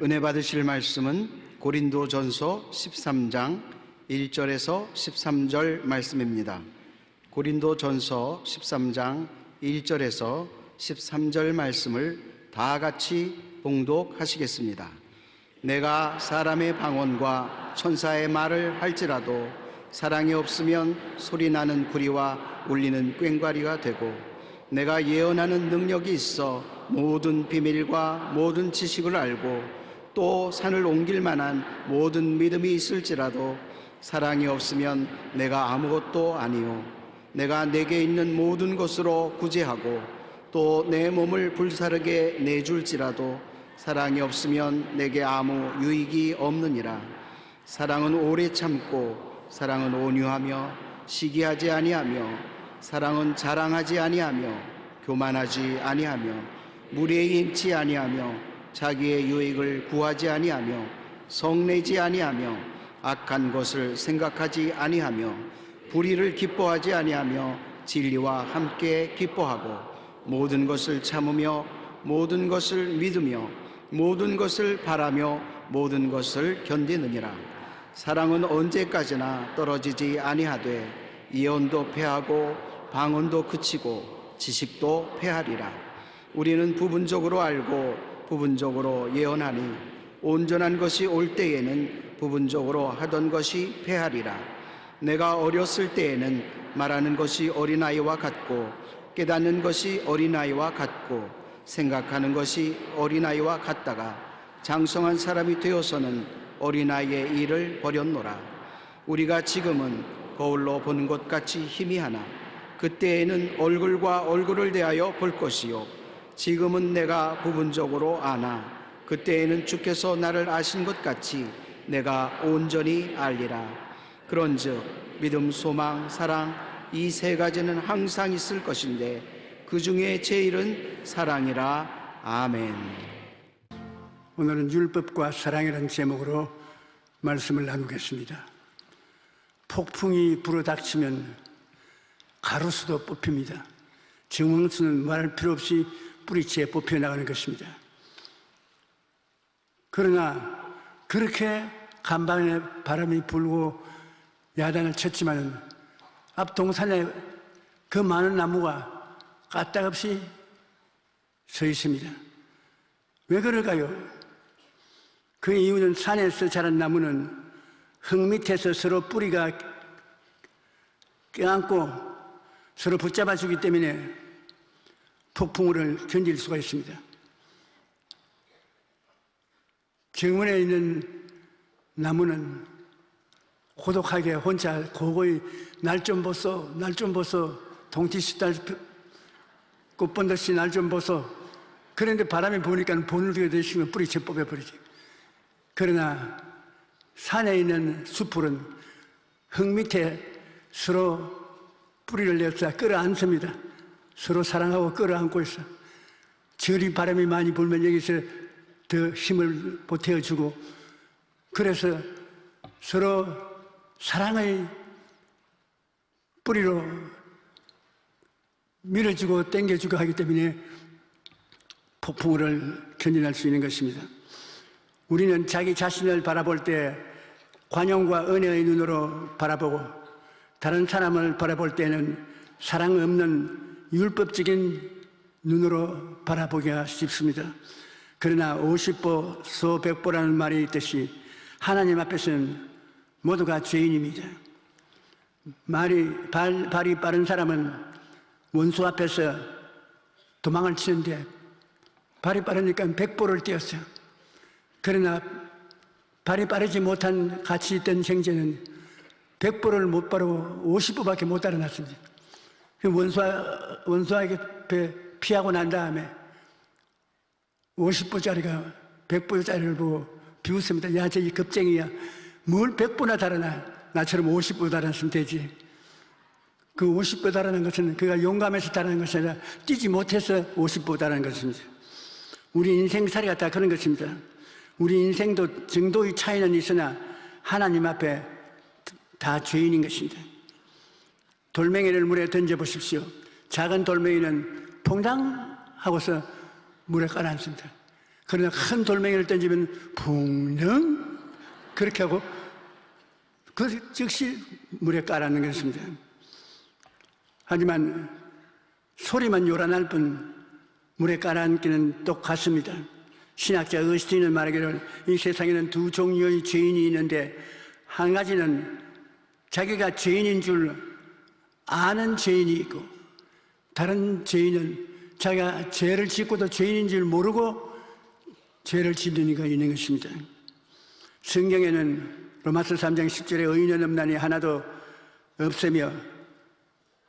은혜 받으실 말씀은 고린도전서 13장 1절에서 13절 말씀입니다. 고린도전서 13장 1절에서 13절 말씀을 다 같이 봉독하시겠습니다. 내가 사람의 방언과 천사의 말을 할지라도 사랑이 없으면 소리나는 구리와 울리는 꽹과리가 되고, 내가 예언하는 능력이 있어 모든 비밀과 모든 지식을 알고 또 산을 옮길 만한 모든 믿음이 있을지라도 사랑이 없으면 내가 아무것도 아니요, 내가 내게 있는 모든 것으로 구제하고 또 내 몸을 불사르게 내줄지라도 사랑이 없으면 내게 아무 유익이 없느니라. 사랑은 오래 참고, 사랑은 온유하며 시기하지 아니하며, 사랑은 자랑하지 아니하며 교만하지 아니하며 무리에 임치 아니하며 자기의 유익을 구하지 아니하며 성내지 아니하며 악한 것을 생각하지 아니하며 불의를 기뻐하지 아니하며 진리와 함께 기뻐하고 모든 것을 참으며 모든 것을 믿으며 모든 것을 바라며 모든 것을 견디느니라. 사랑은 언제까지나 떨어지지 아니하되 예언도 패하고 방언도 그치고 지식도 패하리라. 우리는 부분적으로 알고 부분적으로 예언하니 온전한 것이 올 때에는 부분적으로 하던 것이 패하리라. 내가 어렸을 때에는 말하는 것이 어린아이와 같고 깨닫는 것이 어린아이와 같고 생각하는 것이 어린아이와 같다가 장성한 사람이 되어서는 어린아이의 일을 버렸노라. 우리가 지금은 거울로 보는 것 같이 희미하나 그때에는 얼굴과 얼굴을 대하여 볼 것이요, 지금은 내가 부분적으로 아나 그때에는 주께서 나를 아신 것 같이 내가 온전히 알리라. 그런즉 믿음, 소망, 사랑 이 세 가지는 항상 있을 것인데 그 중에 제일은 사랑이라. 아멘. 오늘은 율법과 사랑이라는 제목으로 말씀을 나누겠습니다. 폭풍이 불어닥치면 가로수도 뽑힙니다. 정황수는 말할 필요 없이 뿌리채 뽑혀나가는 것입니다. 그러나 그렇게 간밤에 바람이 불고 야단을 쳤지만 앞 동산에 그 많은 나무가 까딱없이 서 있습니다. 왜 그럴까요? 그 이유는 산에서 자란 나무는 흙 밑에서 서로 뿌리가 껴안고 서로 붙잡아주기 때문에 폭풍우를 견딜 수가 있습니다. 정원에 있는 나무는 고독하게 혼자 고고히 날 좀 보소, 날 좀 보소, 동티시달 꽃본듯이 날 좀 보소. 그런데 바람이 부니까 보늘게 되시면 뿌리채 뽑아버리지. 그러나 산에 있는 숲풀은 흙 밑에 서로 뿌리를 내서 끌어안습니다. 서로 사랑하고 끌어안고 있어. 저리 바람이 많이 불면 여기서 더 힘을 보태어주고, 그래서 서로 사랑의 뿌리로 밀어주고 당겨주고 하기 때문에 폭풍우를 견뎌낼 수 있는 것입니다. 우리는 자기 자신을 바라볼 때 관용과 은혜의 눈으로 바라보고 다른 사람을 바라볼 때는 사랑 없는 율법적인 눈으로 바라보기가 쉽습니다. 그러나 50보 소 100보라는 말이 있듯이 하나님 앞에서는 모두가 죄인입니다. 발이 빠른 사람은 원수 앞에서 도망을 치는데 발이 빠르니까 100보를 뛰었어요. 그러나 발이 빠르지 못한 가치 있던 형제는 100보를 못 바르고 50보밖에 못 달아났습니다. 원수에게 피하고 난 다음에 50보짜리가 100보짜리를 보고 비웃습니다. 야, 저기 겁쟁이야. 뭘 100보나 달아나. 나처럼 50보 달았으면 되지. 그 50보 달아난 것은 그가 용감해서 달아난 것이 아니라 뛰지 못해서 50보 달아난 것입니다. 우리 인생살이가 다 그런 것입니다. 우리 인생도 정도의 차이는 있으나 하나님 앞에 다 죄인인 것입니다. 돌멩이를 물에 던져보십시오. 작은 돌멩이는 퐁당 하고서 물에 깔아앉습니다. 그러나 큰 돌멩이를 던지면 붕릉 그렇게 하고 그 즉시 물에 깔아넣는 것입니다. 하지만 소리만 요란할 뿐 물에 깔아앉기는 똑같습니다. 신학자 어스틴은 말하기를 이 세상에는 두 종류의 죄인이 있는데 한 가지는 자기가 죄인인 줄 아는 죄인이 있고 다른 죄인은 자기가 죄를 짓고도 죄인인 줄 모르고 죄를 짓는 이가 있는 것입니다. 성경에는 로마서 3장 10절에 의인은 없나니 하나도 없으며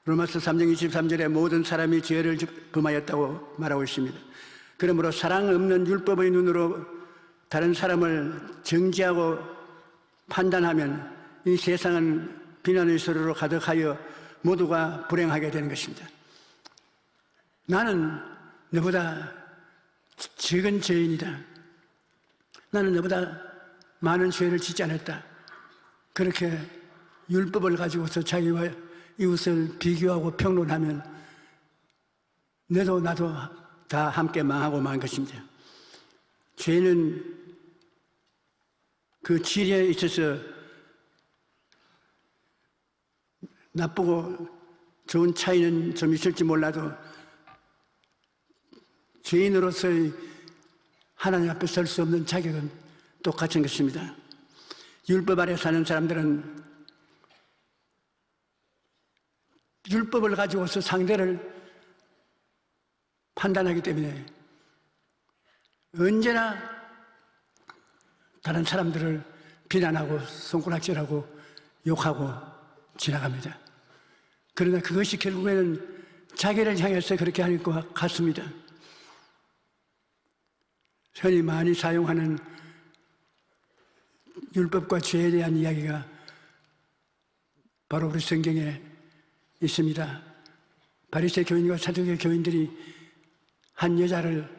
로마서 3장 23절에 모든 사람이 죄를 범하였다고 말하고 있습니다. 그러므로 사랑 없는 율법의 눈으로 다른 사람을 정죄하고 판단하면 이 세상은 비난의 소리로 가득하여 모두가 불행하게 되는 것입니다. 나는 너보다 적은 죄인이다. 나는 너보다 많은 죄를 짓지 않았다. 그렇게 율법을 가지고서 자기와 이웃을 비교하고 평론하면 너도 나도 다 함께 망하고 만 것입니다. 죄는 그 질에 있어서 나쁘고 좋은 차이는 좀 있을지 몰라도 죄인으로서의 하나님 앞에 설 수 없는 자격은 똑같은 것입니다. 율법 아래 사는 사람들은 율법을 가지고서 상대를 판단하기 때문에 언제나 다른 사람들을 비난하고 손가락질하고 욕하고 지나갑니다. 그러나 그것이 결국에는 자기를 향해서 그렇게 하는 것 같습니다. 흔히 많이 사용하는 율법과 죄에 대한 이야기가 바로 우리 성경에 있습니다. 바리새 교인과 사두개 교인들이 한 여자를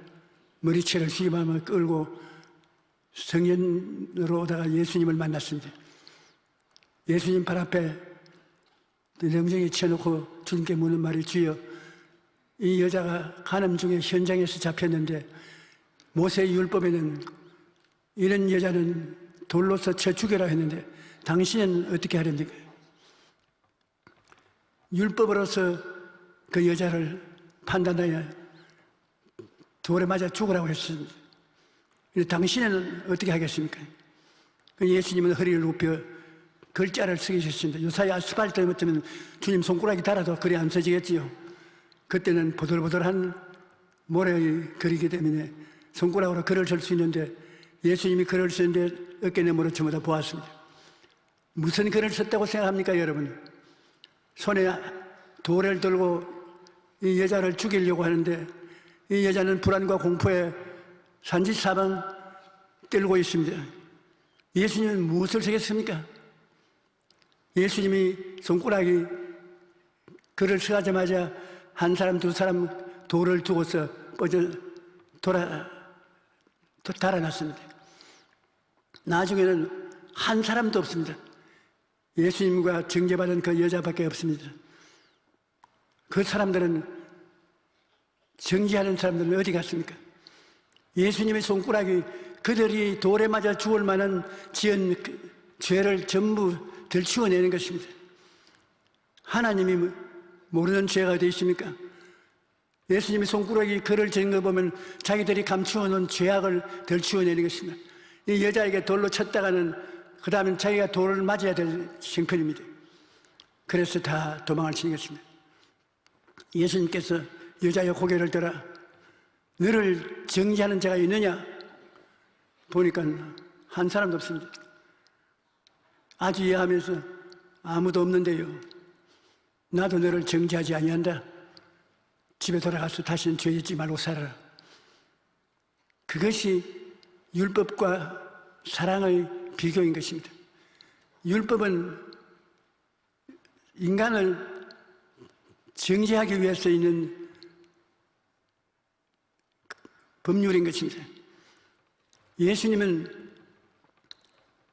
머리채를 휘감아 끌고 성전으로 오다가 예수님을 만났습니다. 예수님 발 앞에 령정에 치워놓고 주님께 묻는 말이 주여 이 여자가 간음 중에 현장에서 잡혔는데 모세의 율법에는 이런 여자는 돌로서 쳐 죽여라 했는데 당신은 어떻게 하렵니까? 율법으로서 그 여자를 판단하여 돌에 맞아 죽으라고 했습니다. 당신은 어떻게 하겠습니까? 예수님은 허리를 굽혀 글자를 쓰게 하셨습니다. 요사이 아스팔트에 묻으면 주님 손가락이 달아도 글이 안 써지겠지요. 그때는 보들보들한 모래의 글이기 때문에 손가락으로 글을 쓸 수 있는데 예수님이 글을 쓰는데 어깨너머로 전부 다 보았습니다. 무슨 글을 썼다고 생각합니까, 여러분? 손에 돌을 들고 이 여자를 죽이려고 하는데 이 여자는 불안과 공포에 산지사방 떨고 있습니다. 예수님은 무엇을 쓰겠습니까? 예수님이 손가락이 글을 쓰자마자 한 사람 두 사람 돌을 두고서 달아났습니다. 나중에는 한 사람도 없습니다. 예수님과 정죄받은 그 여자밖에 없습니다. 그 사람들은 정죄하는 사람들은 어디 갔습니까? 예수님의 손가락이 그들이 돌에 맞아 죽을 만한 지은 죄를 전부 들추어내는 것입니다. 하나님이 모르는 죄가 어디 있습니까? 예수님의 손가락이 그를 잰 거 보면 자기들이 감추어놓은 죄악을 들추어내는 것입니다. 이 여자에게 돌로 쳤다가는 그 다음엔 자기가 돌을 맞아야 될 형편입니다. 그래서 다 도망을 치는 것입니다. 예수님께서 여자의 고개를 들어 너를 정죄하는 자가 있느냐? 보니까 한 사람도 없습니다. 아주 이해하면서 아무도 없는데요. 나도 너를 정죄하지 아니한다. 집에 돌아가서 다시는 죄 짓지 말고 살아라. 그것이 율법과 사랑의 비교인 것입니다. 율법은 인간을 정죄하기 위해서 있는 법률인 것입니다. 예수님은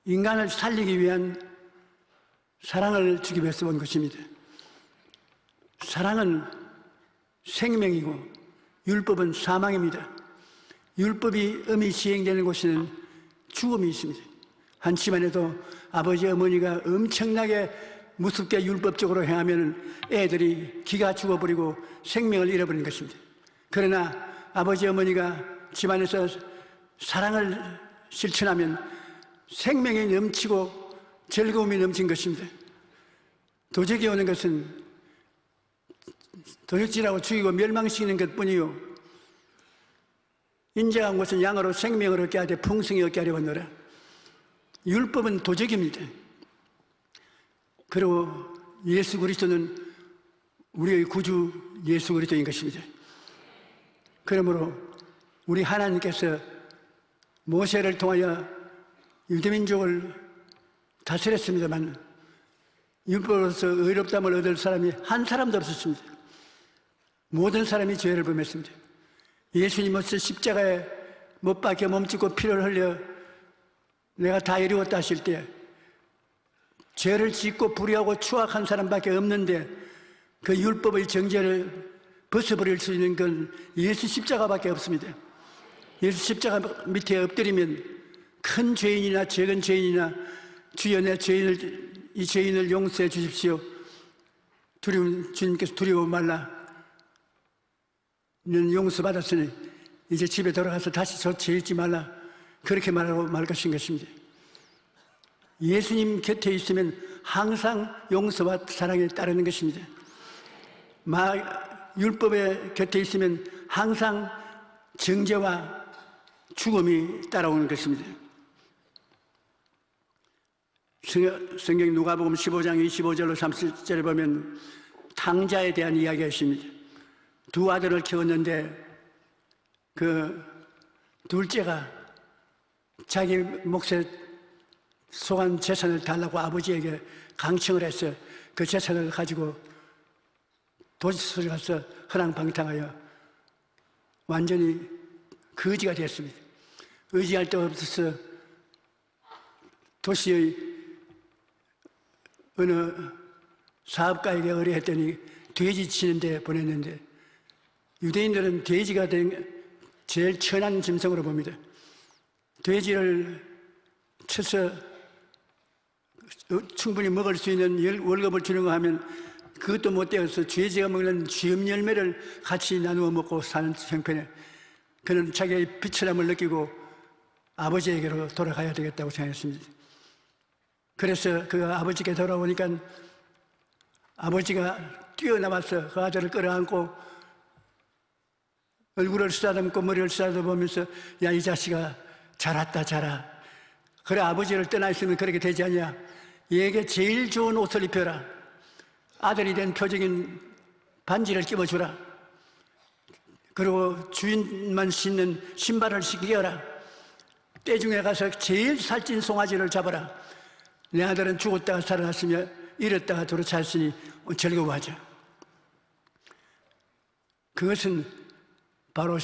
인간을 살리기 위한 사랑을 주기 위해서 온 것입니다. 사랑은 생명이고 율법은 사망입니다. 율법이 엄히 시행되는 곳에는 죽음이 있습니다. 한 집안에도 아버지 어머니가 엄청나게 무섭게 율법적으로 행하면 애들이 기가 죽어버리고 생명을 잃어버리는 것입니다. 그러나 아버지 어머니가 집안에서 사랑을 실천하면 생명이 넘치고 즐거움이 넘친 것입니다. 도적이 오는 것은 도적질하고 죽이고 멸망시키는 것뿐이요, 인자한 것은 양으로 생명을 얻게 하되 풍성히 얻게 하려 하노라. 율법은 도적입니다. 그리고 예수 그리스도는 우리의 구주 예수 그리스도인 것입니다. 그러므로 우리 하나님께서 모세를 통하여 유대민족을 다스렸습니다만 율법으로서 의롭다함을 얻을 사람이 한 사람도 없었습니다. 모든 사람이 죄를 범했습니다. 예수님으로서 십자가에 못 박혀 몸짓고 피를 흘려 내가 다 이루었다 하실 때 죄를 짓고 불의하고 추악한 사람밖에 없는데 그 율법의 정죄를 벗어버릴 수 있는 건 예수 십자가밖에 없습니다. 예수 십자가 밑에 엎드리면 큰 죄인이나 작은 죄인이나 주여 내 이 죄인을 용서해 주십시오. 주님께서 두려워 말라. 너는 용서받았으니 이제 집에 돌아가서 다시 저 죄 짓지 말라. 그렇게 말하고 말 것인 것입니다. 예수님 곁에 있으면 항상 용서와 사랑에 따르는 것입니다. 율법의 곁에 있으면 항상 정죄와 죽음이 따라오는 것입니다. 성경 누가복음 15장 25절로 30절에 보면 탕자에 대한 이야기가 있습니다. 두 아들을 키웠는데 그 둘째가 자기 몫에 속한 재산을 달라고 아버지에게 강청을 해서 그 재산을 가지고 도시에 가서 허랑방탕하여 완전히 거지가 됐습니다. 의지할 데 없어서 도시의 어느 사업가에게 의뢰했더니 돼지 치는 데 보냈는데 유대인들은 돼지가 제일 천한 짐승으로 봅니다. 돼지를 쳐서 충분히 먹을 수 있는 월급을 주는 거 하면 그것도 못 되어서 돼지가 먹는 쥐음 열매를 같이 나누어 먹고 사는 형편에 그는 자기의 비천함을 느끼고 아버지에게로 돌아가야 되겠다고 생각했습니다. 그래서 그 아버지께 돌아오니까 아버지가 뛰어나와서 그 아들을 끌어안고 얼굴을 쓰다듬고 머리를 쓰다듬으면서 야, 이 자식아 잘 왔다 자라. 그래 아버지를 떠나 있으면 그렇게 되지 않냐. 얘에게 제일 좋은 옷을 입혀라. 아들이 된 표적인 반지를 끼워주라. 그리고 주인만 신는 신발을 신겨라. 떼중에 가서 제일 살찐 송아지를 잡아라. 내 아들은 죽었다가 살아났으며 잃었다가 돌아찼으니 즐거워하자. 그것은 바로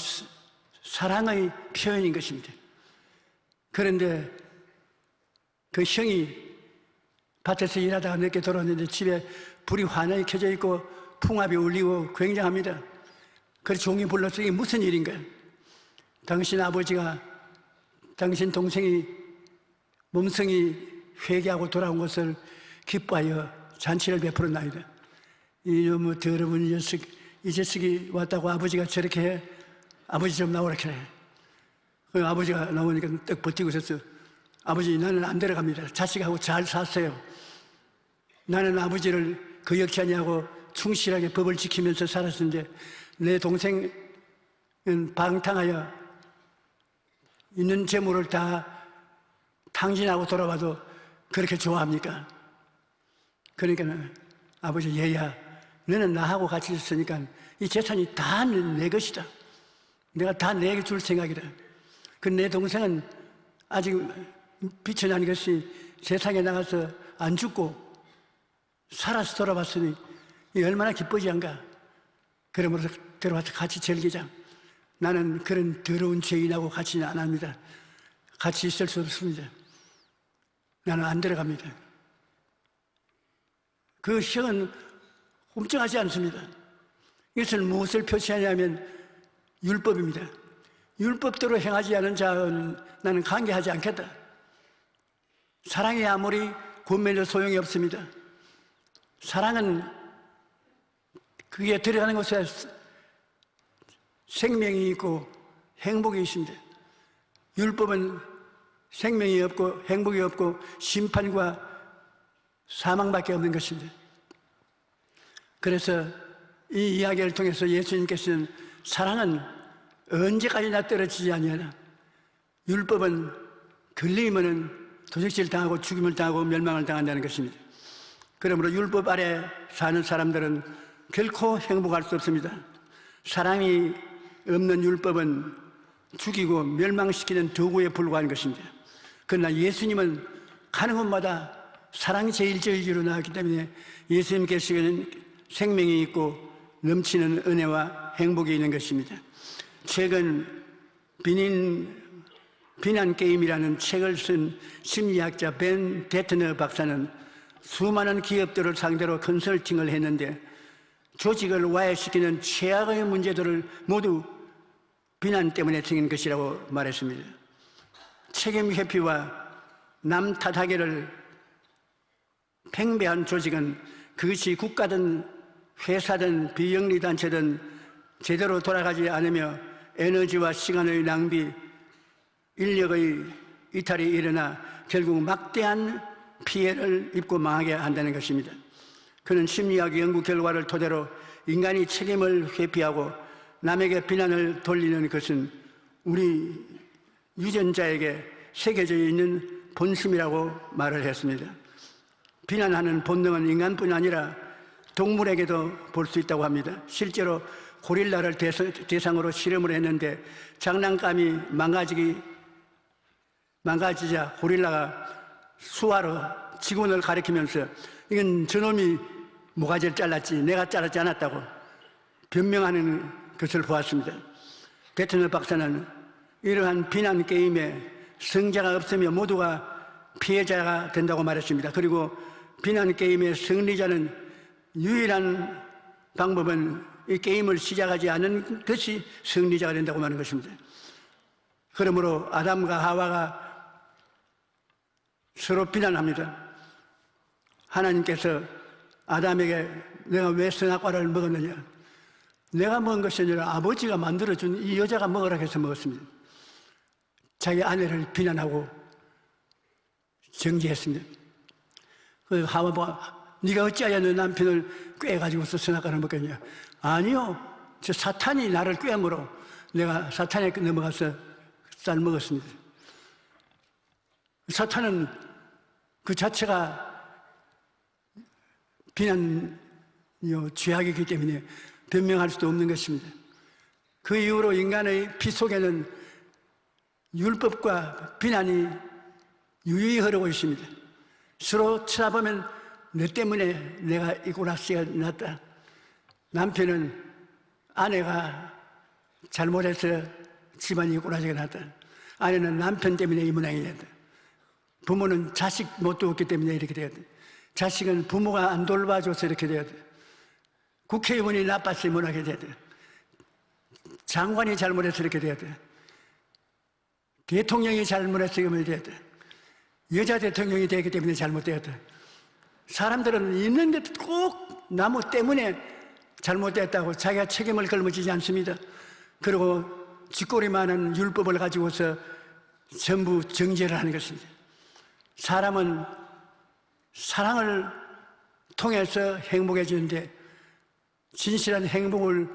사랑의 표현인 것입니다. 그런데 그 형이 밭에서 일하다가 늦게 돌아왔는데 집에 불이 환하게 켜져 있고 풍압이 울리고 굉장합니다. 그래서 종이 불러서 이게 무슨 일인가? 당신 아버지가 당신 동생이 몸성이 회개하고 돌아온 것을 기뻐하여 잔치를 베풀었나이다. 이놈의 더러운 녀석, 이 녀석이 왔다고 아버지가 저렇게 해? 아버지 좀 나오라 그래. 그 아버지가 나오니까 떡 버티고 있었어. 아버지 나는 안 데려갑니다. 자식하고 잘 샀어요. 나는 아버지를 거역치 아니하고 충실하게 법을 지키면서 살았는데 내 동생은 방탕하여 있는 재물을 다 탕진하고 돌아와도 그렇게 좋아합니까? 그러니까 아버지 얘야 너는 나하고 같이 있으니까 이 재산이 다 내 것이다. 내가 다 내게 줄 생각이다. 그 내 동생은 아직 비천한 것이 세상에 나가서 안 죽고 살아서 돌아왔으니 얼마나 기쁘지 않가. 그러므로 들어와서 같이 즐기자. 나는 그런 더러운 죄인하고 같이는 안 합니다. 같이 있을 수 없습니다. 나는 안 들어갑니다. 그 형은 꼼짝하지 않습니다. 이것을 무엇을 표시하냐면 율법입니다. 율법대로 행하지 않은 자는 나는 관계하지 않겠다. 사랑이 아무리 권면해도 소용이 없습니다. 사랑은 그게 들어가는 곳에 생명이 있고 행복이 있습니다. 율법은 생명이 없고 행복이 없고 심판과 사망밖에 없는 것입니다. 그래서 이 이야기를 통해서 예수님께서는 사랑은 언제까지나 떨어지지 아니하나 율법은 걸리면은 도적질 당하고 죽임을 당하고 멸망을 당한다는 것입니다. 그러므로 율법 아래 사는 사람들은 결코 행복할 수 없습니다. 사랑이 없는 율법은 죽이고 멸망시키는 도구에 불과한 것입니다. 그러나 예수님은 가는 곳마다 사랑이 제일적으로 나왔기 때문에 예수님께서는 생명이 있고 넘치는 은혜와 행복이 있는 것입니다. 최근 비난 게임이라는 책을 쓴 심리학자 벤 데트너 박사는 수많은 기업들을 상대로 컨설팅을 했는데 조직을 와해시키는 최악의 문제들을 모두 비난 때문에 생긴 것이라고 말했습니다. 책임 회피와 남 탓하기를 팽배한 조직은 그것이 국가든 회사든 비영리단체든 제대로 돌아가지 않으며 에너지와 시간의 낭비, 인력의 이탈이 일어나 결국 막대한 피해를 입고 망하게 한다는 것입니다. 그는 심리학 연구 결과를 토대로 인간이 책임을 회피하고 남에게 비난을 돌리는 것은 우리 유전자에게 새겨져 있는 본심이라고 말을 했습니다. 비난하는 본능은 인간뿐 아니라 동물에게도 볼 수 있다고 합니다. 실제로 고릴라를 대상으로 실험을 했는데 장난감이 망가지자 고릴라가 수화로 직원을 가리키면서 이건 저놈이 모가지를 잘랐지 내가 자르지 않았다고 변명하는 것을 보았습니다. 데트너 박사는 이러한 비난 게임에 승자가 없으며 모두가 피해자가 된다고 말했습니다. 그리고 비난 게임의 승리자는 유일한 방법은 이 게임을 시작하지 않은 것이 승리자가 된다고 하는 것입니다. 그러므로 아담과 하와가 서로 비난합니다. 하나님께서 아담에게 내가 왜 선악과를 먹었느냐? 내가 먹은 것이 아니라 아버지가 만들어준 이 여자가 먹으라 해서 먹었습니다. 자기 아내를 비난하고 정죄했습니다. 그 하와가 네가 어찌하여 너 남편을 꾀가지고서 선악과를 먹겠냐? 아니요, 저 사탄이 나를 꾀물어 내가 사탄에 넘어가서 쌀 먹었습니다. 사탄은 그 자체가 비난 죄악이기 때문에 변명할 수도 없는 것입니다. 그 이후로 인간의 피 속에는 율법과 비난이 유유히 흐르고 있습니다. 서로 쳐다보면 너 때문에 내가 이 꼴락시가 났다. 남편은 아내가 잘못해서 집안이 꼬라지가 났다. 아내는 남편 때문에 이 모양이 됐다. 부모는 자식 못 두었기 때문에 이렇게 되었다. 자식은 부모가 안 돌봐줘서 이렇게 되었다. 국회의원이 나빠서 못하게 되었다. 장관이 잘못해서 이렇게 되었다. 대통령이 잘못해서 이렇게 되었다. 여자 대통령이 되었기 때문에 잘못되었다. 사람들은 있는데 꼭 나무 때문에 잘못됐다고 자기가 책임을 걸머지지 않습니다. 그리고 쥐꼬리 많은 율법을 가지고서 전부 정죄를 하는 것입니다. 사람은 사랑을 통해서 행복해지는데 진실한 행복을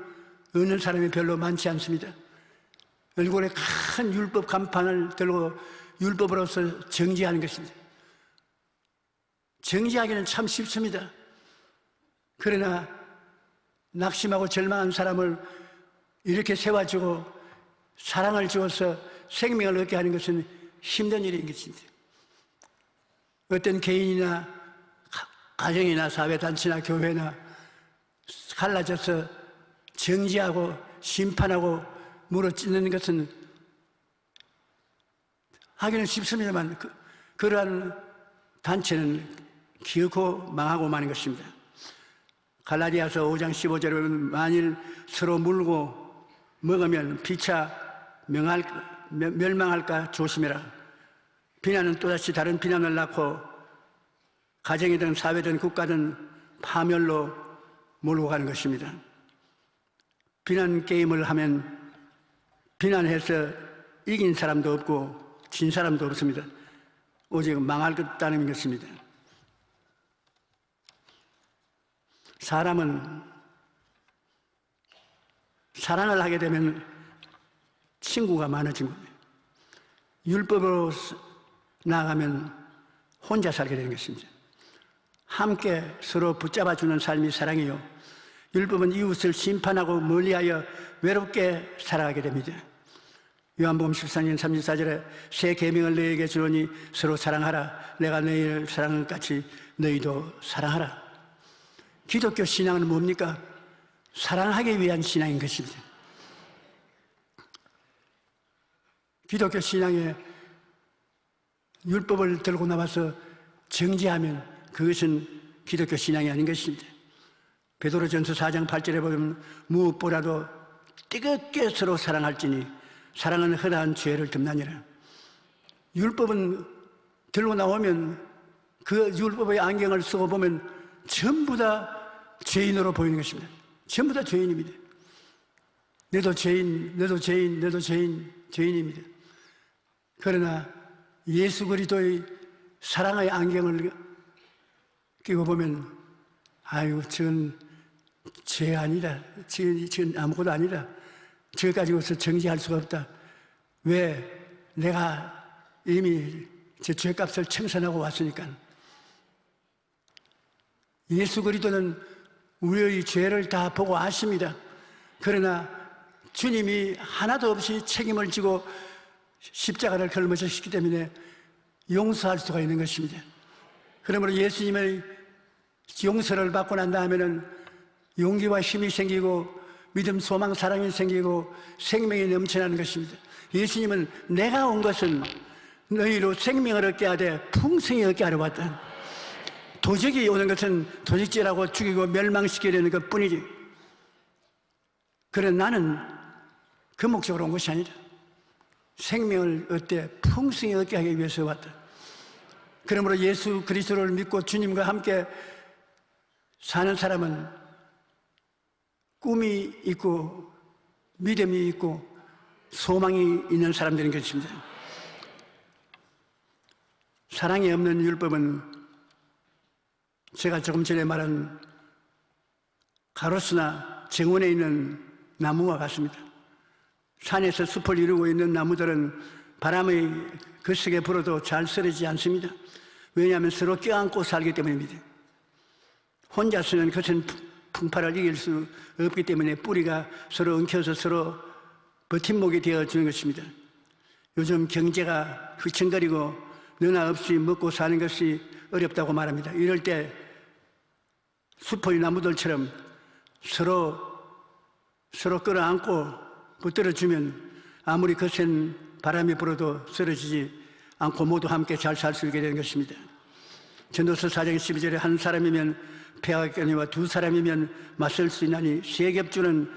얻는 사람이 별로 많지 않습니다. 얼굴에 큰 율법 간판을 들고 율법으로서 정죄하는 것입니다. 정죄하기는 참 쉽습니다. 그러나 낙심하고 절망한 사람을 이렇게 세워주고 사랑을 주어서 생명을 얻게 하는 것은 힘든 일인 것입니다. 어떤 개인이나 가정이나 사회단체나 교회나 갈라져서 정죄하고 심판하고 물어뜯는 것은 하기는 쉽습니다만 그러한 단체는 기어코 망하고 마는 것입니다. 갈라디아서 5장 15절에 보면 만일 서로 물고 먹으면 피차 멸망할까 조심해라. 비난은 또다시 다른 비난을 낳고 가정이든 사회든 국가든 파멸로 몰고 가는 것입니다. 비난 게임을 하면 비난해서 이긴 사람도 없고 진 사람도 없습니다. 오직 망할 것다는 것입니다. 사람은 사랑을 하게 되면 친구가 많아진 겁니다. 율법으로 나아가면 혼자 살게 되는 것입니다. 함께 서로 붙잡아주는 삶이 사랑이요. 율법은 이웃을 심판하고 멀리하여 외롭게 살아가게 됩니다. 요한복음 14장 34절에 새 계명을 너희에게 주노니 서로 사랑하라. 내가 너희를 사랑한 것 같이 너희도 사랑하라. 기독교 신앙은 뭡니까? 사랑하기 위한 신앙인 것입니다. 기독교 신앙에 율법을 들고 나와서 정지하면 그것은 기독교 신앙이 아닌 것입니다. 베드로전서 4장 8절에 보면 무엇보다도 뜨겁게 서로 사랑할지니 사랑은 허다한 죄를 덮나니라. 율법은 들고 나오면 그 율법의 안경을 쓰고 보면 전부 다 죄인으로 보이는 것입니다. 전부 다 죄인입니다. 너도 죄인, 너도 죄인, 너도 죄인, 죄인입니다. 그러나 예수 그리스도의 사랑의 안경을 끼고 보면 아유, 저건 죄 아니다. 저건 아무것도 아니다. 저거 가지고서 정지할 수가 없다. 왜? 내가 이미 제 죄값을 청산하고 왔으니까. 예수 그리스도는 우리의 죄를 다 보고 아십니다. 그러나 주님이 하나도 없이 책임을 지고 십자가를 걸으셨기 때문에 용서할 수가 있는 것입니다. 그러므로 예수님의 용서를 받고 난 다음에는 용기와 힘이 생기고 믿음, 소망, 사랑이 생기고 생명이 넘쳐나는 것입니다. 예수님은 내가 온 것은 너희로 생명을 얻게 하되 풍성히 얻게 하려 왔다. 도적이 오는 것은 도적질하고 죽이고 멸망시키려는 것 뿐이지. 그래 나는 그 목적으로 온 것이 아니다. 생명을 얻되 풍성히 얻게 하기 위해서 왔다. 그러므로 예수 그리스도를 믿고 주님과 함께 사는 사람은 꿈이 있고 믿음이 있고 소망이 있는 사람들인 것입니다. 사랑이 없는 율법은 제가 조금 전에 말한 가로수나 정원에 있는 나무와 같습니다. 산에서 숲을 이루고 있는 나무들은 바람의 거세게 불어도 잘 쓰러지지 않습니다. 왜냐하면 서로 껴안고 살기 때문입니다. 혼자서는 그것은 풍파를 이길 수 없기 때문에 뿌리가 서로 엉켜서 서로 버팀목이 되어주는 것입니다. 요즘 경제가 휘청거리고 너나 없이 먹고 사는 것이 어렵다고 말합니다. 이럴 때 숲의 나무들처럼 서로 끌어안고 붙들어주면 아무리 거센 바람이 불어도 쓰러지지 않고 모두 함께 잘 살 수 있게 되는 것입니다. 전도서 4장 12절에 한 사람이면 폐하겠거니와 두 사람이면 맞설 수 있나니 세 겹줄은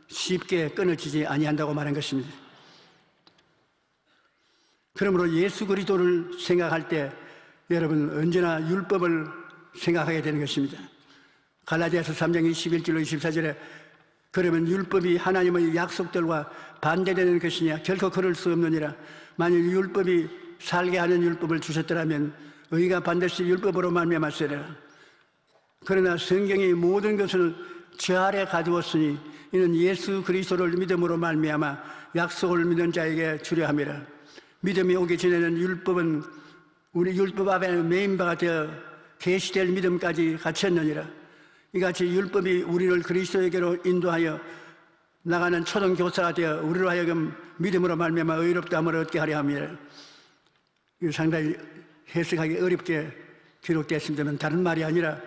쉽게 끊어지지 아니한다고 말한 것입니다. 그러므로 예수 그리스도를 생각할 때 여러분 언제나 율법을 생각하게 되는 것입니다. 갈라디아서 3장 21절로 24절에 그러면 율법이 하나님의 약속들과 반대되는 것이냐? 결코 그럴 수 없느니라. 만일 율법이 살게 하는 율법을 주셨더라면 의가 반드시 율법으로 말미암았으리라. 그러나 성경이 모든 것을 저 아래 가두었으니 이는 예수 그리스도를 믿음으로 말미암아 약속을 믿는 자에게 주려 함이라. 믿음이 오기 전에는 율법은 우리 율법 앞에 메인바가 되어 계시될 믿음까지 갖췄느니라. 이같이 율법이 우리를 그리스도에게로 인도하여 나가는 초등교사가 되어 우리로 하여금 믿음으로 말미암아 의롭다함을 얻게 하려 함이라. 이거 상당히 해석하기 어렵게 기록되었습니다만 다른 말이 아니라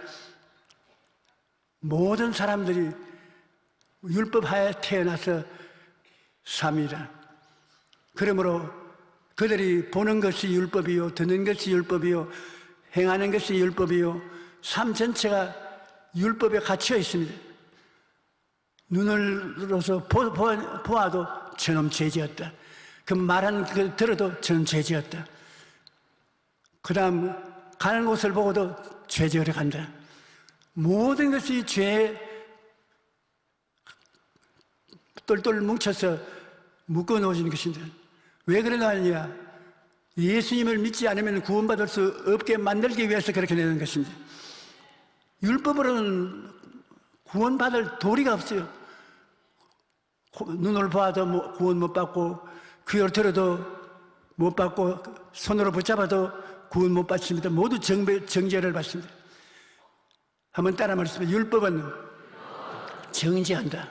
모든 사람들이 율법하에 태어나서 삽니다. 그러므로 그들이 보는 것이 율법이요, 듣는 것이 율법이요, 행하는 것이 율법이요, 삶 전체가 율법에 갇혀 있습니다. 눈으로서 보아도 저놈 죄지었다. 그 말한 그 들어도 저는 죄지었다. 그 다음 가는 곳을 보고도 죄지으러 간다. 모든 것이 죄에 똘똘 뭉쳐서 묶어 놓아지는 것입니다. 왜 그러느냐? 예수님을 믿지 않으면 구원받을 수 없게 만들기 위해서 그렇게 되는 것입니다. 율법으로는 구원받을 도리가 없어요. 눈을 봐도 구원 못 받고, 귀를 들어도 못 받고, 손으로 붙잡아도 구원 못 받습니다. 모두 정죄를 받습니다. 한번 따라 말씀해. 율법은 정죄한다.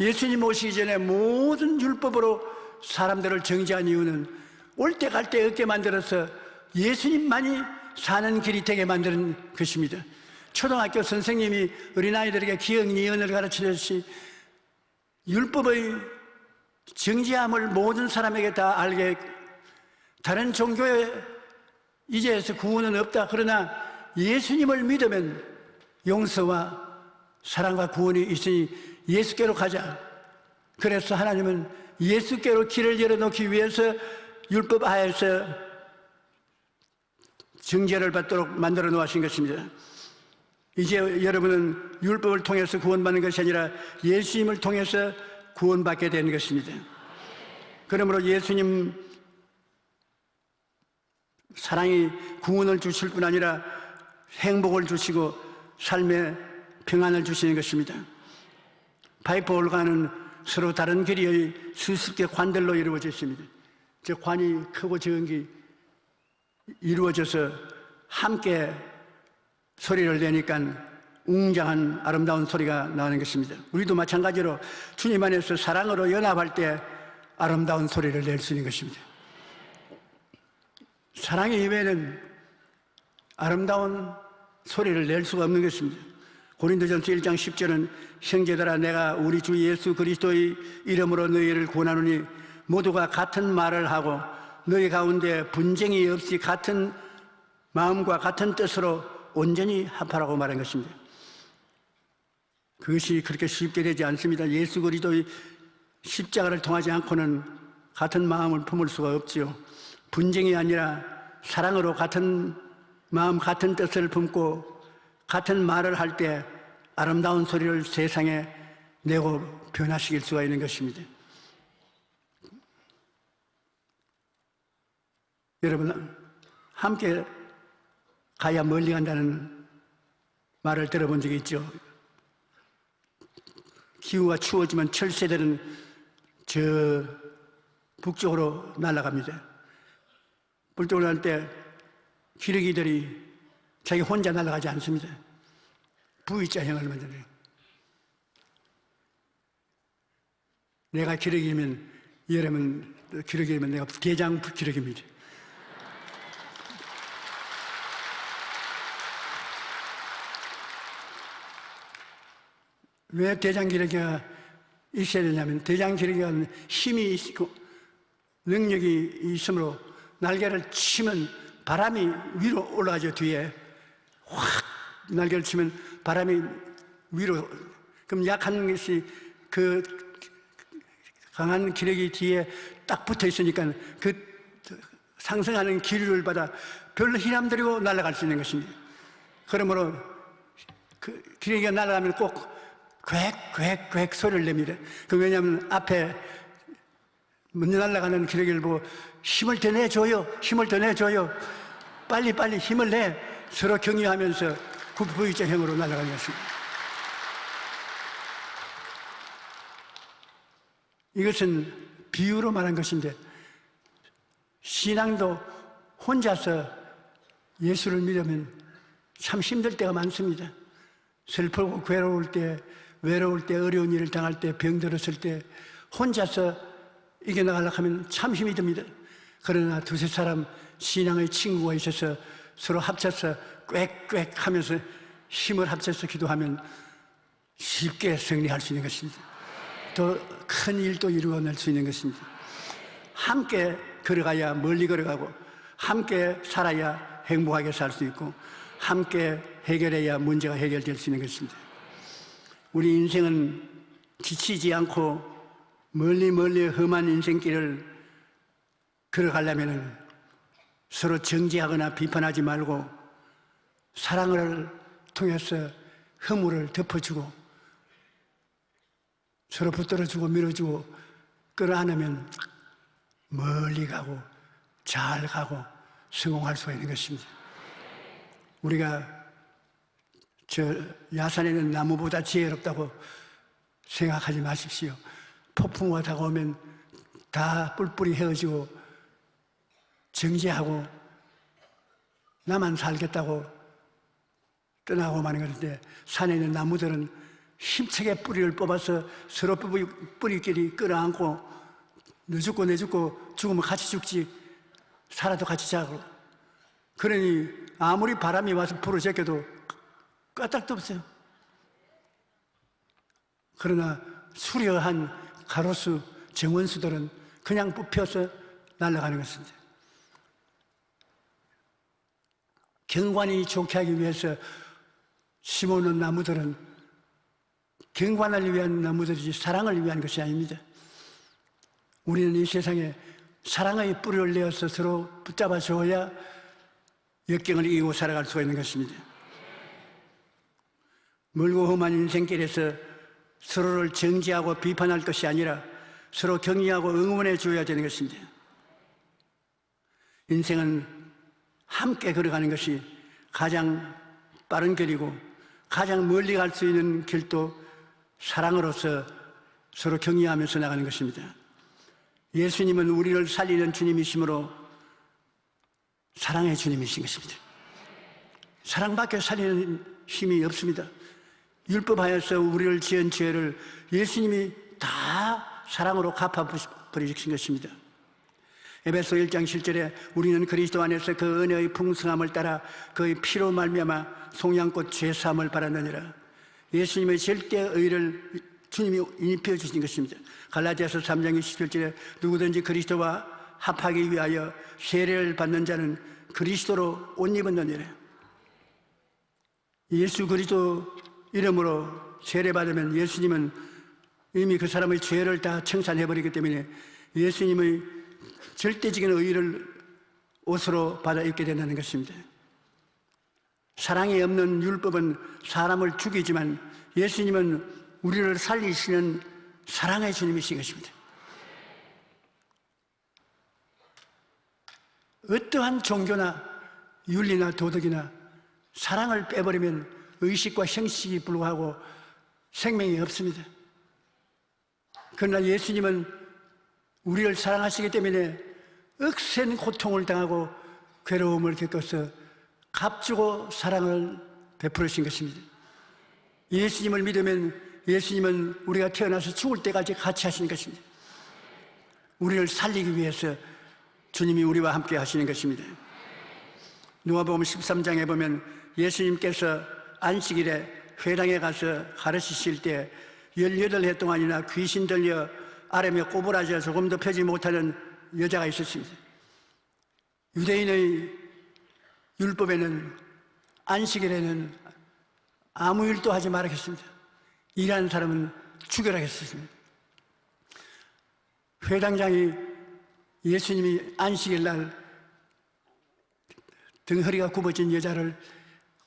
예수님 오시기 전에 모든 율법으로 사람들을 정죄한 이유는 올 때 갈 때 없게 만들어서 예수님만이 사는 길이 되게 만드는 것입니다. 초등학교 선생님이 어린아이들에게 기억 니은을 가르치듯이 율법의 정죄함을 모든 사람에게 다 알게, 다른 종교에 이제에서 구원은 없다. 그러나 예수님을 믿으면 용서와 사랑과 구원이 있으니 예수께로 가자. 그래서 하나님은 예수께로 길을 열어놓기 위해서 율법 하에서 정죄를 받도록 만들어 놓으신 것입니다. 이제 여러분은 율법을 통해서 구원받는 것이 아니라 예수님을 통해서 구원받게 되는 것입니다. 그러므로 예수님 사랑이 구원을 주실 뿐 아니라 행복을 주시고 삶의 평안을 주시는 것입니다. 파이프 올가는 서로 다른 길이의 수십 개 관들로 이루어져 있습니다. 저 관이 크고 적은 게 이루어져서 함께 소리를 내니까 웅장한 아름다운 소리가 나는 것입니다. 우리도 마찬가지로 주님 안에서 사랑으로 연합할 때 아름다운 소리를 낼 수 있는 것입니다. 사랑 이외에는 아름다운 소리를 낼 수가 없는 것입니다. 고린도전서 1장 10절은 형제들아 내가 우리 주 예수 그리스도의 이름으로 너희를 권하노니 모두가 같은 말을 하고 너희 가운데 분쟁이 없이 같은 마음과 같은 뜻으로 온전히 합하라고 말한 것입니다. 그것이 그렇게 쉽게 되지 않습니다. 예수 그리스도의 십자가를 통하지 않고는 같은 마음을 품을 수가 없지요. 분쟁이 아니라 사랑으로 같은 마음 같은 뜻을 품고 같은 말을 할 때 아름다운 소리를 세상에 내고 변화시킬 수가 있는 것입니다. 여러분, 함께 가야 멀리 간다는 말을 들어본 적이 있죠. 기후가 추워지면 철새들은 저 북쪽으로 날아갑니다. 북쪽으로 날 때 기러기들이 자기 혼자 날아가지 않습니다. V자형을 만들어요. 내가 기러기면, 여러분 기러기면 내가 대장 기러기입니다. 왜 대장 기러기가 있어야 되냐면 대장 기러기가 힘이 있고 능력이 있으므로 날개를 치면 바람이 위로 올라가죠. 뒤에 확 날개를 치면 바람이 위로, 그럼 약한 것이 그 강한 기러기 뒤에 딱 붙어 있으니까 그 상승하는 기류를 받아 별로 힘 안 들이고 날아갈 수 있는 것입니다. 그러므로 그 기러기가 날아가면 꼭 꽥꽥꽥 소리를 냅니다. 그 왜냐하면 앞에 먼저 날아가는 기러기를 보고 힘을 더 내줘요, 힘을 더 내줘요, 빨리 힘을 내, 서로 격려하면서 V자형으로 날아가는 것입니다. 이것은 비유로 말한 것인데 신앙도 혼자서 예수를 믿으면 참 힘들 때가 많습니다. 슬프고 괴로울 때, 외로울 때, 어려운 일을 당할 때, 병들었을 때 혼자서 이겨나가려고 하면 참 힘이 듭니다. 그러나 두세 사람 신앙의 친구가 있어서 서로 합쳐서 꽥꽥 하면서 힘을 합쳐서 기도하면 쉽게 승리할 수 있는 것입니다. 더 큰 일도 이루어낼 수 있는 것입니다. 함께 걸어가야 멀리 걸어가고 함께 살아야 행복하게 살 수 있고 함께 해결해야 문제가 해결될 수 있는 것입니다. 우리 인생은 지치지 않고 멀리 멀리 험한 인생길을 걸어가려면 서로 정죄하거나 비판하지 말고 사랑을 통해서 허물을 덮어주고 서로 붙들어주고 밀어주고 끌어안으면 멀리 가고 잘 가고 성공할 수가 있는 것입니다. 우리가 저 야산에는 나무보다 지혜롭다고 생각하지 마십시오. 폭풍우가 다가오면 다 뿔뿔이 헤어지고 정죄하고 나만 살겠다고 떠나고 마는 것인데, 산에 있는 나무들은 힘차게 뿌리를 뽑아서 서로 뿌리끼리 끌어안고 너 죽고 내 죽고 죽으면 같이 죽지 살아도 같이 자고, 그러니 아무리 바람이 와서 불을 제껴도 까딱도 없어요. 그러나 수려한 가로수 정원수들은 그냥 뽑혀서 날아가는 것입니다. 경관이 좋게 하기 위해서 심어놓은 나무들은 경관을 위한 나무들이지 사랑을 위한 것이 아닙니다. 우리는 이 세상에 사랑의 뿌리를 내어서 서로 붙잡아 줘야 역경을 이기고 살아갈 수가 있는 것입니다. 멀고 험한 인생길에서 서로를 정죄하고 비판할 것이 아니라 서로 격려하고 응원해 줘야 되는 것입니다. 인생은 함께 걸어가는 것이 가장 빠른 길이고 가장 멀리 갈 수 있는 길도 사랑으로서 서로 격려하면서 나가는 것입니다. 예수님은 우리를 살리는 주님이시므로 사랑의 주님이신 것입니다. 사랑밖에 살리는 힘이 없습니다. 율법하여서 우리를 지은 죄를 예수님이 다 사랑으로 갚아버리신 것입니다. 에베소 1장 7절에 우리는 그리스도 안에서 그 은혜의 풍성함을 따라 그의 피로 말미암아 송양꽃 죄사함을 받았느니라. 예수님의 절대 의를 주님이 입혀 주신 것입니다. 갈라디아서 3장 27절에 누구든지 그리스도와 합하기 위하여 세례를 받는 자는 그리스도로 옷 입었느니라. 예수 그리스도 이름으로 세례받으면 예수님은 이미 그 사람의 죄를 다 청산해버리기 때문에 예수님의 절대적인 의의를 옷으로 받아 입게 된다는 것입니다. 사랑이 없는 율법은 사람을 죽이지만 예수님은 우리를 살리시는 사랑의 주님이신 것입니다. 어떠한 종교나 윤리나 도덕이나 사랑을 빼버리면 의식과 형식이 불구하고 생명이 없습니다. 그러나 예수님은 우리를 사랑하시기 때문에 억센 고통을 당하고 괴로움을 겪어서 값주고 사랑을 베풀으신 것입니다. 예수님을 믿으면 예수님은 우리가 태어나서 죽을 때까지 같이 하시는 것입니다. 우리를 살리기 위해서 주님이 우리와 함께 하시는 것입니다. 누가복음 13장에 보면 예수님께서 안식일에 회당에 가서 가르치실 때 18해 동안이나 귀신 들려 아래며 꼬부라져 조금도 펴지 못하는 여자가 있었습니다. 유대인의 율법에는 안식일에는 아무 일도 하지 말았습니다. 일하는 사람은 죽여라 했습니다. 회당장이 예수님이 안식일날 등허리가 굽어진 여자를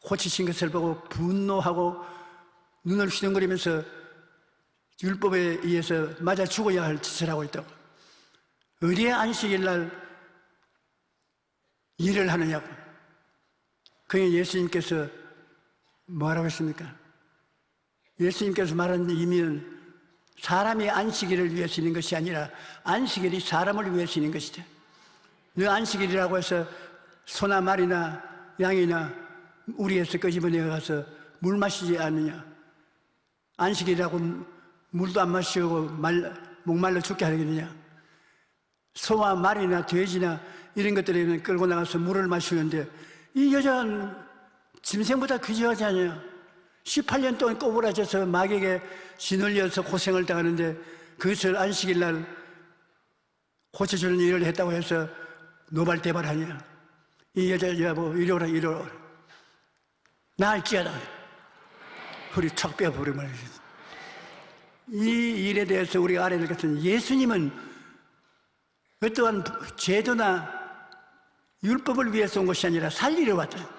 고치신 것을 보고 분노하고 눈을 휘둥그리면서 율법에 의해서 맞아 죽어야 할 짓을 하고 있다고. 어디에 안식일날 일을 하느냐고. 그에 예수님께서 뭐라고 했습니까? 예수님께서 말하는 의미는 사람이 안식일을 위해서 있는 것이 아니라 안식일이 사람을 위해서 있는 것이다. 너 안식일이라고 해서 소나 말이나 양이나 우리에서 끄집어내어 가서 물 마시지 않느냐? 안식일이라고 물도 안 마시고 목말라 죽게 하겠느냐? 소와 말이나 돼지나 이런 것들에는 끌고 나가서 물을 마시는데 이 여자는 짐승보다 귀중하지 않냐? 18년 동안 꼬부라져서 마귀에게 짓눌려서 고생을 당하는데 그것을 안식일날 고쳐주는 일을 했다고 해서 노발대발하냐? 이 여자 여보 이리 오라 나 알지어라. 허리 척 빼버리면 이 일에 대해서 우리가 알아야 될 것은 예수님은 어떠한 제도나 율법을 위해서 온 것이 아니라 살리러 왔다.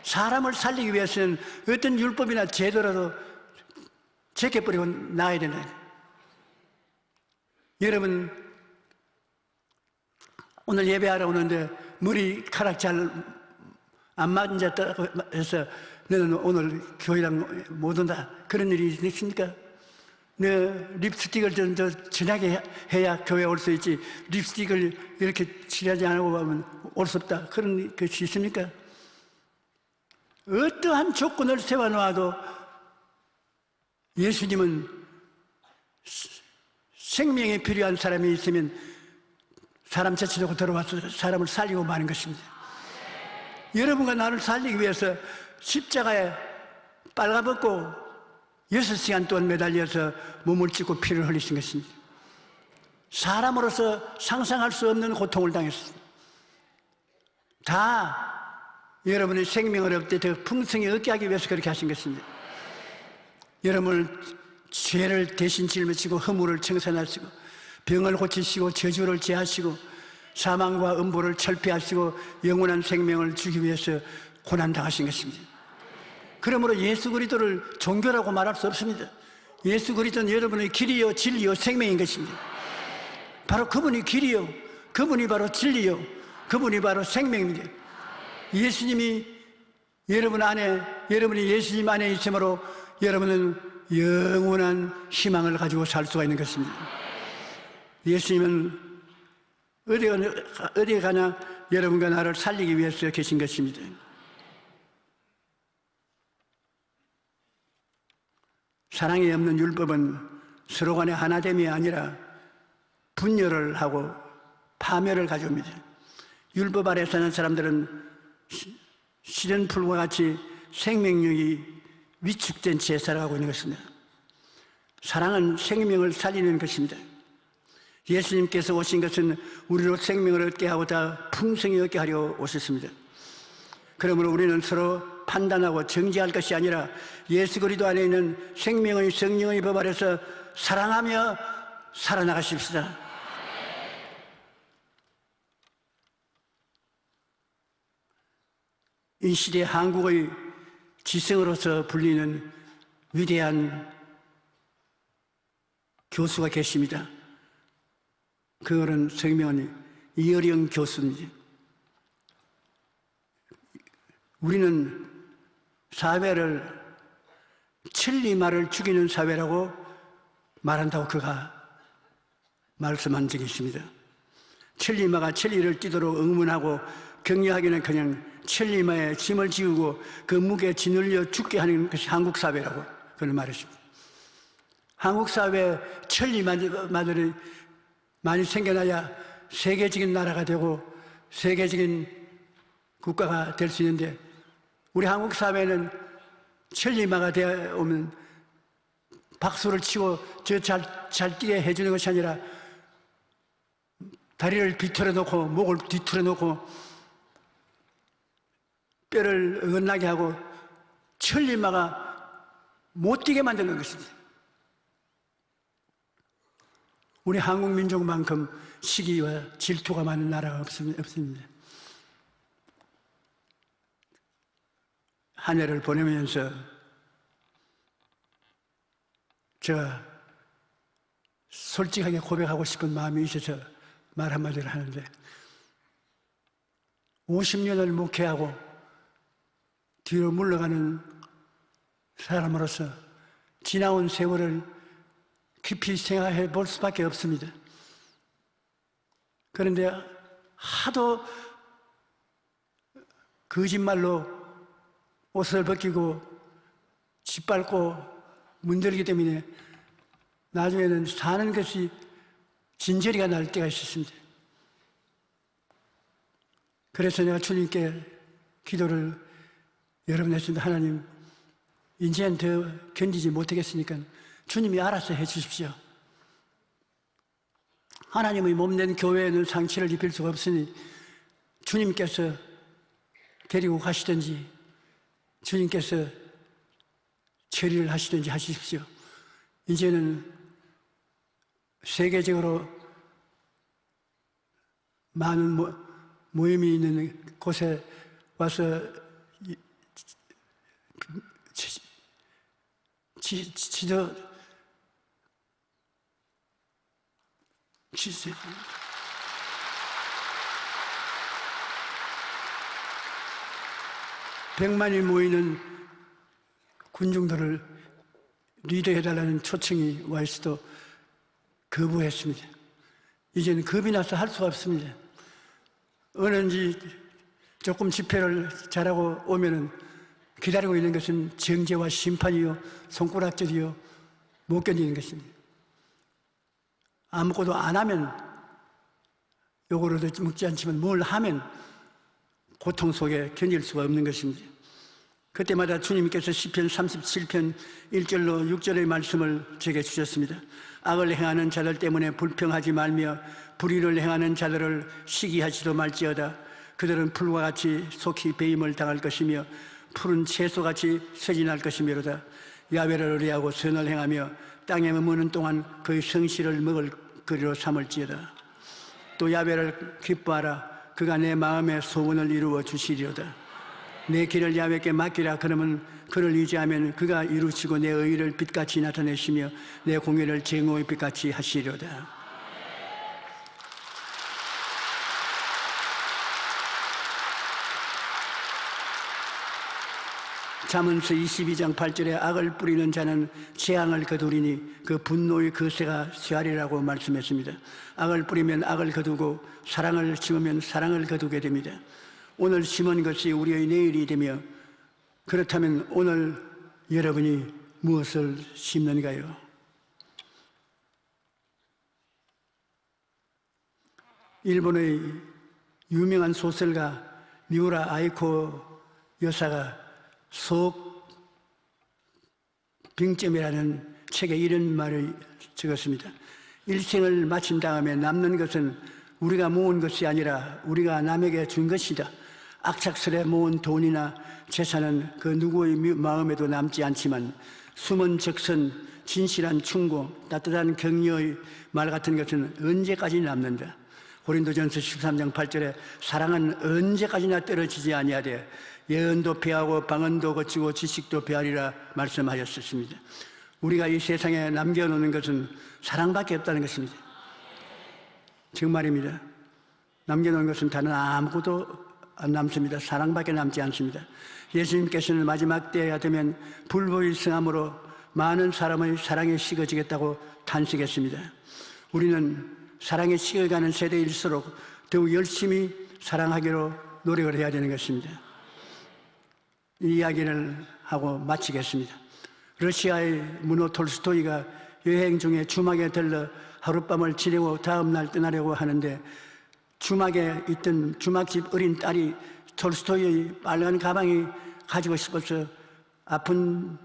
사람을 살리기 위해서는 어떤 율법이나 제도라도 제껴버리고 나아야 되나요? 여러분, 오늘 예배하러 오는데 머리카락 잘 안 맞았다고 해서 너는 오늘 교회랑 못 온다, 그런 일이 있습니까? 너 립스틱을 좀 더 진하게 해야 교회에 올 수 있지, 립스틱을 이렇게 칠하지 않고 가면 올 수 없다, 그런 것이 있습니까? 어떠한 조건을 세워놓아도 예수님은 생명이 필요한 사람이 있으면 사람 제치려고 들어와서 사람을 살리고 마는 것입니다. 여러분과 나를 살리기 위해서 십자가에 빨가벗고 6시간 동안 매달려서 몸을 찢고 피를 흘리신 것입니다. 사람으로서 상상할 수 없는 고통을 당했습니다. 다 여러분의 생명을 얻을 때 더 풍성히 얻게 하기 위해서 그렇게 하신 것입니다. 여러분을 죄를 대신 짊어지고 허물을 청산하시고 병을 고치시고 저주를 제하시고 사망과 음보를 철폐하시고 영원한 생명을 주기 위해서 고난당하신 것입니다. 그러므로 예수 그리스도를 종교라고 말할 수 없습니다. 예수 그리스도는 여러분의 길이요 진리요 생명인 것입니다. 바로 그분이 길이요, 그분이 바로 진리요, 그분이 바로 생명입니다. 예수님이 여러분 안에, 여러분이 예수님 안에 있으므로 여러분은 영원한 희망을 가지고 살 수가 있는 것입니다. 예수님은 어디에 가나 여러분과 나를 살리기 위해서 계신 것입니다. 사랑이 없는 율법은 서로 간의 하나됨이 아니라 분열을 하고 파멸을 가져옵니다. 율법 아래 사는 사람들은 시련풀과 같이 생명력이 위축된 채 살아가고 있는 것입니다. 사랑은 생명을 살리는 것입니다. 예수님께서 오신 것은 우리로 생명을 얻게 하고 다 풍성히 얻게 하려 오셨습니다. 그러므로 우리는 서로 판단하고 정죄할 것이 아니라 예수 그리스도 안에 있는 생명의 성령의 법 아래서 사랑하며 살아나가십시다. 이 시대 한국의 지성으로서 불리는 위대한 교수가 계십니다. 그거는 성명은 이어령 교수입니다. 우리는 사회를 천리마를 죽이는 사회라고 말한다고 그가 말씀한 적이 있습니다. 천리마가 천리를 뛰도록 응문하고 격려하기는 그냥 천리마에 짐을 지우고 그 무게에 짓눌려 죽게 하는 것이 한국 사회라고 그런 말했습니다. 한국 사회 천리마들이 많이 생겨나야 세계적인 나라가 되고 세계적인 국가가 될 수 있는데, 우리 한국 사회는 천리마가 되어 오면 박수를 치고 저 잘 뛰게 해주는 것이 아니라 다리를 비틀어 놓고 목을 뒤틀어 놓고 뼈를 어긋나게 하고 천리마가 못 뛰게 만드는 것입니다. 우리 한국 민족만큼 시기와 질투가 많은 나라가 없습니다. 한 해를 보내면서 제가 솔직하게 고백하고 싶은 마음이 있어서 말 한마디를 하는데, 50년을 목회하고 뒤로 물러가는 사람으로서 지나온 세월을 깊이 생각해 볼 수밖에 없습니다. 그런데 하도 거짓말로 옷을 벗기고 짓밟고 문들기 때문에 나중에는 사는 것이 진저리가 날 때가 있었습니다. 그래서 내가 주님께 기도를 여러 번 했습니다. 하나님, 이제는 더 견디지 못하겠으니까 주님이 알아서 해 주십시오. 하나님의 몸된 교회에는 상처를 입힐 수가 없으니 주님께서 데리고 가시든지 주님께서 처리를 하시든지 하십시오. 이제는 세계적으로 많은 모임이 있는 곳에 와서 지도 100만이 모이는 군중들을 리더해달라는 초청이 와 있어도 거부했습니다. 이제는 겁이 나서 할 수가 없습니다. 어느지 조금 집회를 잘하고 오면은 기다리고 있는 것은 정죄와 심판이요, 손가락질이요, 못 견디는 것입니다. 아무것도 안 하면 요거로도 먹지 않지만 뭘 하면 고통 속에 견딜 수가 없는 것입니다. 그때마다 주님께서 시편 37편 1절로 6절의 말씀을 제게 주셨습니다. 악을 행하는 자들 때문에 불평하지 말며 불의를 행하는 자들을 시기하지도 말지어다. 그들은 풀과 같이 속히 배임을 당할 것이며 푸른 채소같이 쇠진할 것이며로다. 야훼를 의뢰하고 선을 행하며 땅에 머무는 동안 그의 성실을 먹을 거리로 삼을지어다. 또 야훼를 기뻐하라. 그가 내 마음의 소원을 이루어 주시리로다. 내 길을 야훼께 맡기라. 그러면 그를 의지하면 그가 이루시고 내 의를 빛같이 나타내시며 내 공의를 정오의 빛같이 하시리로다. 잠언서 22장 8절에 악을 뿌리는 자는 재앙을 거두리니 그 분노의 거세가 쇠하리라고 말씀했습니다. 악을 뿌리면 악을 거두고 사랑을 심으면 사랑을 거두게 됩니다. 오늘 심은 것이 우리의 내일이 되며, 그렇다면 오늘 여러분이 무엇을 심는가요? 일본의 유명한 소설가 미우라 아이코 여사가 속 빙점이라는 책에 이런 말을 적었습니다. 일생을 마친 다음에 남는 것은 우리가 모은 것이 아니라 우리가 남에게 준 것이다. 악착스레 모은 돈이나 재산은 그 누구의 마음에도 남지 않지만 숨은 적선, 진실한 충고, 따뜻한 격려의 말 같은 것은 언제까지 남는다. 고린도전서 13장 8절에 사랑은 언제까지나 떨어지지 아니하되 예언도 패하고 방언도 거치고 지식도 패하리라 말씀하셨습니다. 우리가 이 세상에 남겨놓는 것은 사랑밖에 없다는 것입니다. 정말입니다. 남겨놓은 것은 다른 아무것도 안 남습니다. 사랑밖에 남지 않습니다. 예수님께서는 마지막 때가 되면 불보의 성함으로 많은 사람의 사랑에 식어지겠다고 탄식했습니다. 우리는 사랑에 식어가는 세대일수록 더욱 열심히 사랑하기로 노력을 해야 되는 것입니다. 이 이야기를 하고 마치겠습니다. 러시아의 문호 톨스토이가 여행 중에 주막에 들러 하룻밤을 지내고 다음날 떠나려고 하는데 주막에 있던 주막집 어린 딸이 톨스토이의 빨간 가방이 가지고 싶어서 아픈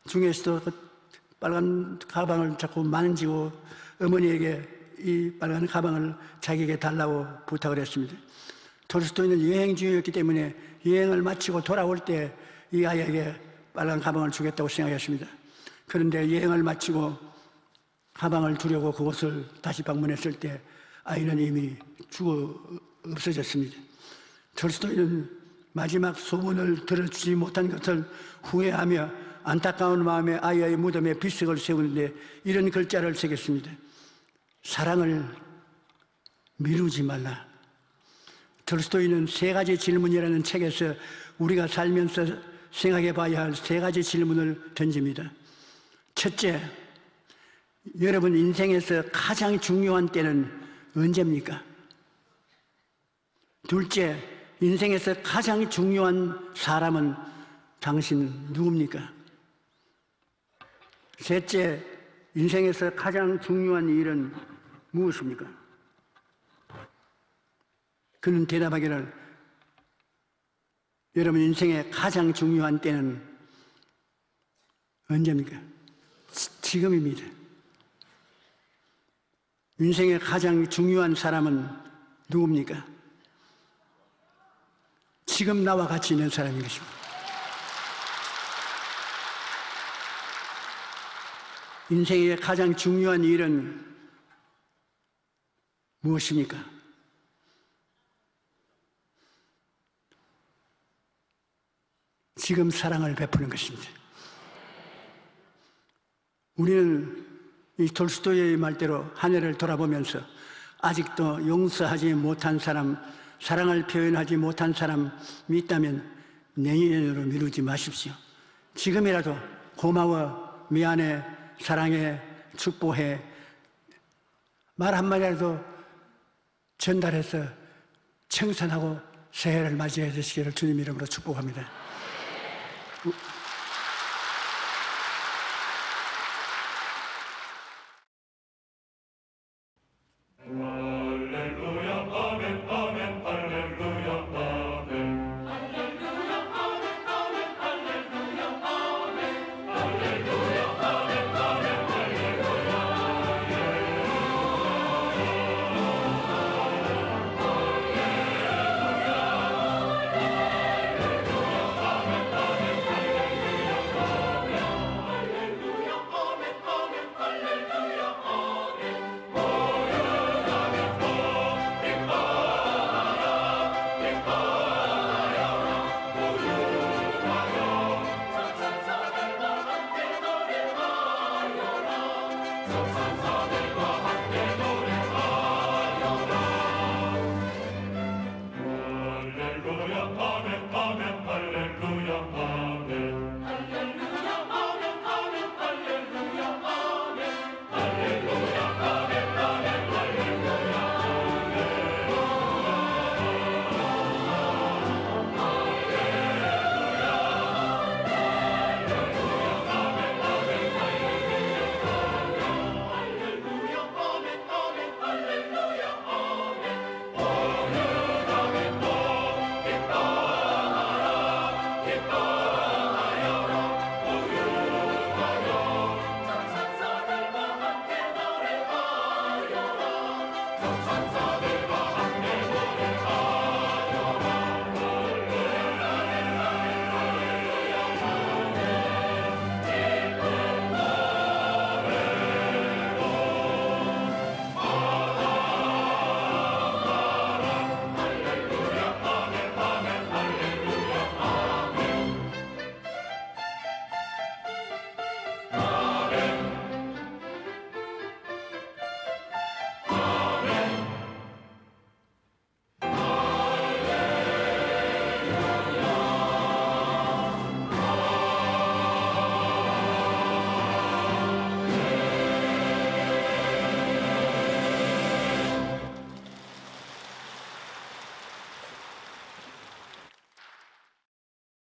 중에서도 그 빨간 가방을 자꾸 만지고 어머니에게 이 빨간 가방을 자기에게 달라고 부탁을 했습니다. 톨스토이는 여행 중이었기 때문에 여행을 마치고 돌아올 때 이 아이에게 빨간 가방을 주겠다고 생각했습니다. 그런데 여행을 마치고 가방을 주려고 그곳을 다시 방문했을 때 아이는 이미 죽어 없어졌습니다. 톨스토이는 마지막 소원을 들어주지 못한 것을 후회하며 안타까운 마음에 아이의 무덤에 비석을 세우는데 이런 글자를 새겼습니다. 사랑을 미루지 말라. 톨스토이는 세 가지 질문이라는 책에서 우리가 살면서 생각해 봐야 할 세 가지 질문을 던집니다. 첫째, 여러분 인생에서 가장 중요한 때는 언제입니까? 둘째, 인생에서 가장 중요한 사람은 당신 누굽니까? 셋째, 인생에서 가장 중요한 일은 무엇입니까? 그는 대답하기를 여러분 인생의 가장 중요한 때는 언제입니까? 지금입니다. 인생의 가장 중요한 사람은 누굽니까? 지금 나와 같이 있는 사람인 것입니다. 인생의 가장 중요한 일은 무엇입니까? 지금 사랑을 베푸는 것입니다. 우리는 이 돌스토이의 말대로 한 해를 돌아보면서 아직도 용서하지 못한 사람, 사랑을 표현하지 못한 사람이 있다면 내년으로 미루지 마십시오. 지금이라도 고마워, 미안해, 사랑해, 축복해 말 한마디라도 전달해서 청산하고 새해를 맞이해 주시기를 주님 이름으로 축복합니다. 기뻐